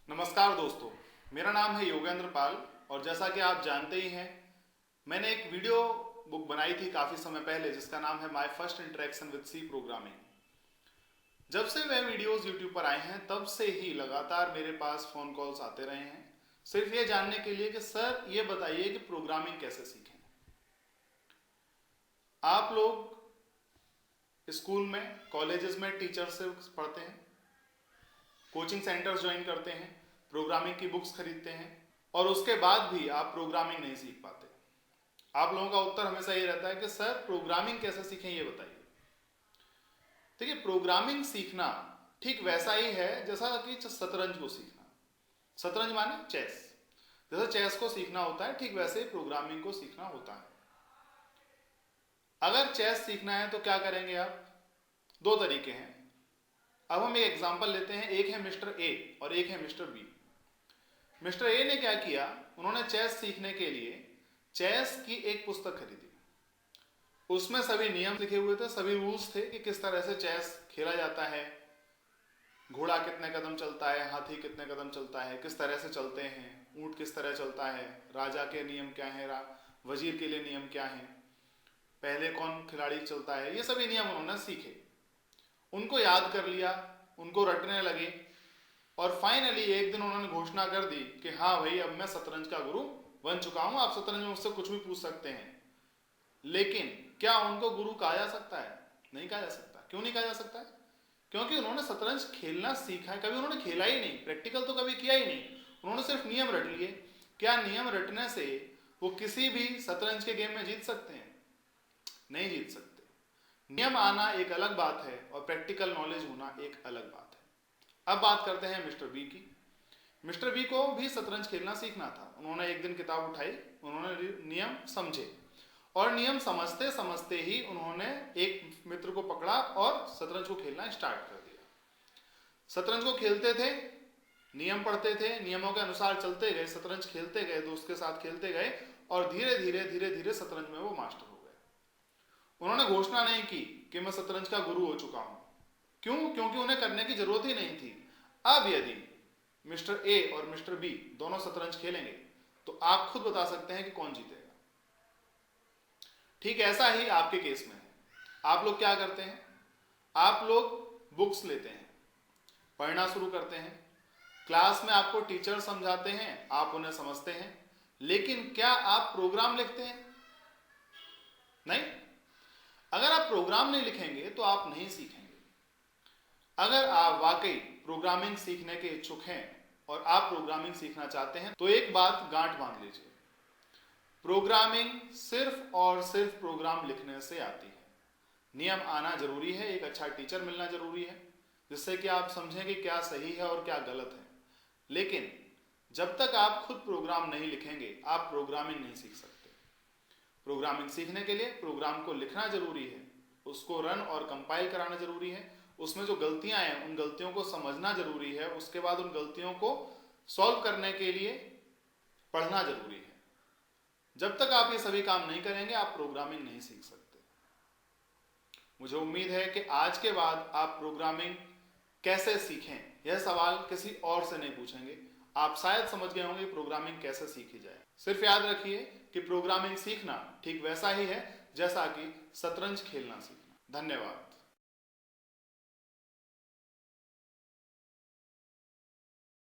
नमस्कार दोस्तों, मेरा नाम है योगेंद्र पाल और जैसा कि आप जानते ही हैं, मैंने एक वीडियो बुक बनाई थी काफ़ी समय पहले जिसका नाम है my first interaction with C programming. जब से वह वीडियोस यूट्यूब पर आए हैं तब से ही लगातार मेरे पास फ़ोन कॉल्स आते रहे हैं, सिर्फ ये जानने के लिए कि सर ये बताइए कि प्रोग्रामिंग कैसे सीखें। आप लोग स्कूल में, कॉलेजेस में टीचर से पढ़ते हैं, कोचिंग सेंटर्स ज्वाइन करते हैं, प्रोग्रामिंग की बुक्स खरीदते हैं और उसके बाद भी आप प्रोग्रामिंग नहीं सीख पाते। आप लोगों का उत्तर हमेशा ये रहता है कि सर प्रोग्रामिंग कैसे सीखें ये बताइए। देखिए, प्रोग्रामिंग सीखना ठीक वैसा ही है जैसा कि शतरंज को सीखना। शतरंज माने चेस। जैसे चेस को सीखना होता है ठीक वैसे ही प्रोग्रामिंग को सीखना होता है। अगर चेस सीखना है तो क्या करेंगे आप? दो तरीके हैं। अब हम एक एग्जांपल लेते हैं, एक है मिस्टर ए और एक है मिस्टर बी। मिस्टर ए ने क्या किया, उन्होंने चेस सीखने के लिए चेस की एक पुस्तक खरीदी। उसमें सभी नियम लिखे हुए थे, सभी रूल्स थे कि किस तरह से चेस खेला जाता है, घोड़ा कितने कदम चलता है, हाथी कितने कदम चलता है, किस तरह से चलते हैं, ऊंट किस तरह चलता है, राजा के नियम क्या है, वजीर के लिए नियम क्या है, पहले कौन खिलाड़ी चलता है, ये सभी नियम उन्होंने सीखे, उनको याद कर लिया, उनको रटने लगे और फाइनली एक दिन उन्होंने घोषणा कर दी कि हाँ भाई, अब मैं शतरंज का गुरु बन चुका हूं, आप शतरंज में मुझसे कुछ भी पूछ सकते हैं। लेकिन क्या उनको गुरु कहा जा सकता है? नहीं कहा जा सकता। क्यों नहीं कहा जा सकता है? क्योंकि उन्होंने शतरंज खेलना सीखा है, कभी उन्होंने खेला ही नहीं, प्रैक्टिकल तो कभी किया ही नहीं, उन्होंने सिर्फ नियम रट लिए। क्या नियम रटने से वो किसी भी शतरंज के गेम में जीत सकते हैं? नहीं जीत सकते। नियम आना एक अलग बात है और प्रैक्टिकल नॉलेज होना एक अलग बात है। अब बात करते हैं मिस्टर बी की। मिस्टर बी को भी शतरंज खेलना सीखना था। उन्होंने एक दिन किताब उठाई, उन्होंने नियम समझे और नियम समझते समझते ही उन्होंने एक मित्र को पकड़ा और शतरंज को खेलना स्टार्ट कर दिया। शतरंज को खेलते थे, नियम पढ़ते थे, नियमों के अनुसार चलते गए, शतरंज खेलते गए, दोस्त के साथ खेलते गए और धीरे धीरे शतरंज में वो मास्टर हो गए। उन्होंने घोषणा नहीं की कि मैं शतरंज का गुरु हो चुका हूं। क्यों? क्योंकि उन्हें करने की जरूरत ही नहीं थी। अब यदि मिस्टर ए और मिस्टर बी दोनों शतरंज खेलेंगे तो आप खुद बता सकते हैं कि कौन जीतेगा। ठीक ऐसा ही आपके केस में है। आप लोग क्या करते हैं? आप लोग बुक्स लेते हैं, पढ़ना शुरू करते हैं, क्लास में आपको टीचर समझाते हैं, आप उन्हें समझते हैं, लेकिन क्या आप प्रोग्राम लिखते हैं? नहीं। अगर आप प्रोग्राम नहीं लिखेंगे तो आप नहीं सीखेंगे। अगर आप वाकई प्रोग्रामिंग सीखने के इच्छुक हैं और आप प्रोग्रामिंग सीखना चाहते हैं तो एक बात गांठ बांध लीजिए, प्रोग्रामिंग सिर्फ और सिर्फ प्रोग्राम लिखने से आती है। नियम आना जरूरी है, एक अच्छा टीचर मिलना जरूरी है जिससे कि आप समझें कि क्या सही है और क्या गलत है। लेकिन जब तक आप खुद प्रोग्राम नहीं लिखेंगे आप प्रोग्रामिंग नहीं सीख सकते। प्रोग्रामिंग सीखने के लिए प्रोग्राम को लिखना जरूरी है, उसको रन और कंपाइल कराना जरूरी है, उसमें जो गलतियां हैं उन गलतियों को समझना जरूरी है, उसके बाद उन गलतियों को सॉल्व करने के लिए पढ़ना जरूरी है। जब तक आप ये सभी काम नहीं करेंगे आप प्रोग्रामिंग नहीं सीख सकते। मुझे उम्मीद है कि आज के बाद आप प्रोग्रामिंग कैसे सीखें यह सवाल किसी और से नहीं पूछेंगे। आप शायद समझ गए होंगे प्रोग्रामिंग कैसे सीखी जाए। सिर्फ याद रखिए कि प्रोग्रामिंग सीखना ठीक वैसा ही है जैसा कि शतरंज खेलना सीखना। धन्यवाद।